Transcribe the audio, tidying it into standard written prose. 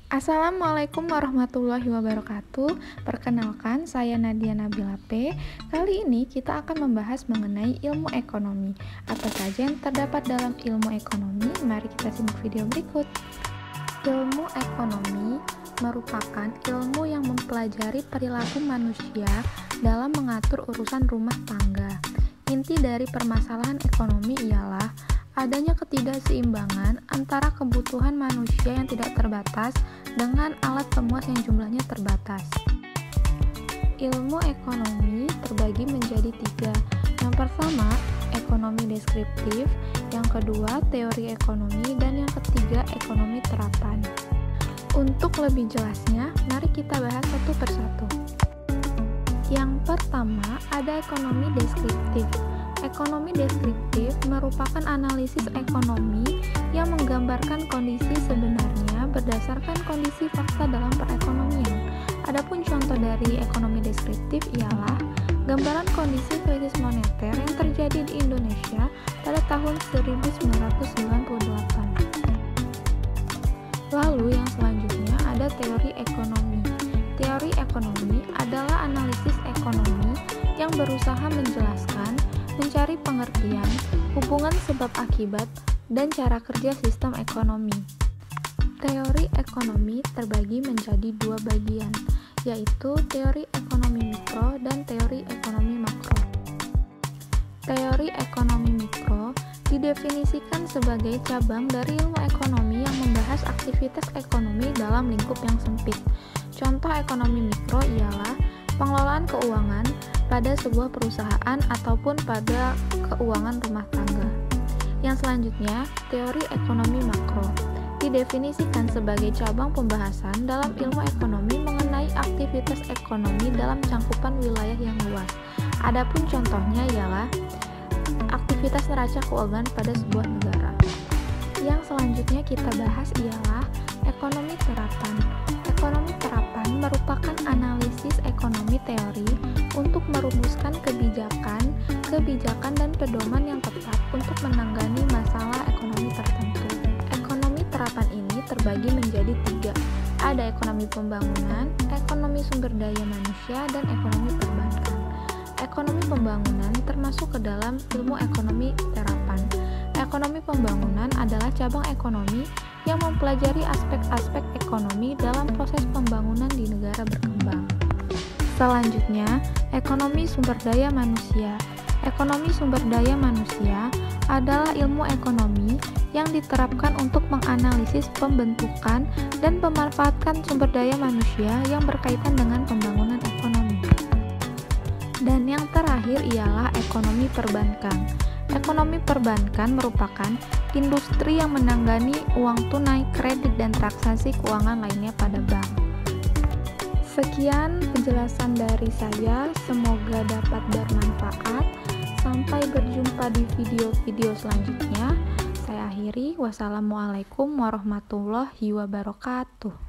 Assalamualaikum warahmatullahi wabarakatuh. Perkenalkan, saya Nadia Nabila P. Kali ini kita akan membahas mengenai ilmu ekonomi. Apa saja yang terdapat dalam ilmu ekonomi? Mari kita simak video berikut. Ilmu ekonomi merupakan ilmu yang mempelajari perilaku manusia dalam mengatur urusan rumah tangga. Inti dari permasalahan ekonomi ialah adanya ketidakseimbangan antara kebutuhan manusia yang tidak terbatas dengan alat pemuas yang jumlahnya terbatas. Ilmu ekonomi terbagi menjadi tiga. Yang pertama, ekonomi deskriptif, yang kedua, teori ekonomi, dan yang ketiga, ekonomi terapan. Untuk lebih jelasnya, mari kita bahas satu persatu. Yang pertama, ada ekonomi deskriptif. Ekonomi deskriptif merupakan analisis ekonomi yang menggambarkan kondisi sebenarnya berdasarkan kondisi fakta dalam perekonomian. Adapun contoh dari ekonomi deskriptif ialah gambaran kondisi krisis moneter yang terjadi di Indonesia pada tahun 1998. Lalu yang selanjutnya ada teori ekonomi. Teori ekonomi adalah analisis ekonomi yang berusaha menjelaskan, mencari pengertian, hubungan sebab akibat, dan cara kerja sistem ekonomi. Teori ekonomi terbagi menjadi dua bagian, yaitu teori ekonomi mikro dan teori ekonomi makro. Teori ekonomi mikro didefinisikan sebagai cabang dari ilmu ekonomi yang membahas aktivitas ekonomi dalam lingkup yang sempit. Contoh ekonomi mikro ialah pengelolaan keuangan pada sebuah perusahaan ataupun pada keuangan rumah tangga. Yang selanjutnya, teori ekonomi makro didefinisikan sebagai cabang pembahasan dalam ilmu ekonomi mengenai aktivitas ekonomi dalam cangkupan wilayah yang luas. Adapun contohnya ialah aktivitas neraca keuangan pada sebuah negara. Yang selanjutnya kita bahas ialah ekonomi terapan. Ekonomi terapan merupakan analisis ekonomi teori untuk merumuskan kebijakan dan pedoman yang tepat untuk menangani masalah ekonomi tertentu. Ekonomi terapan ini terbagi menjadi tiga. Ada ekonomi pembangunan, ekonomi sumber daya manusia, dan ekonomi perbankan. Ekonomi pembangunan termasuk ke dalam ilmu ekonomi terapan. Ekonomi pembangunan adalah cabang ekonomi yang mempelajari aspek-aspek ekonomi dalam proses pembangunan di negara berkembang. Selanjutnya, ekonomi sumber daya manusia. Ekonomi sumber daya manusia adalah ilmu ekonomi yang diterapkan untuk menganalisis pembentukan dan pemanfaatan sumber daya manusia yang berkaitan dengan pembangunan ekonomi. Dan yang terakhir ialah ekonomi perbankan. Ekonomi perbankan merupakan industri yang menangani uang tunai, kredit, dan transaksi keuangan lainnya pada bank. Sekian penjelasan dari saya, semoga dapat bermanfaat. Sampai berjumpa di video-video selanjutnya. Saya akhiri, wassalamualaikum warahmatullahi wabarakatuh.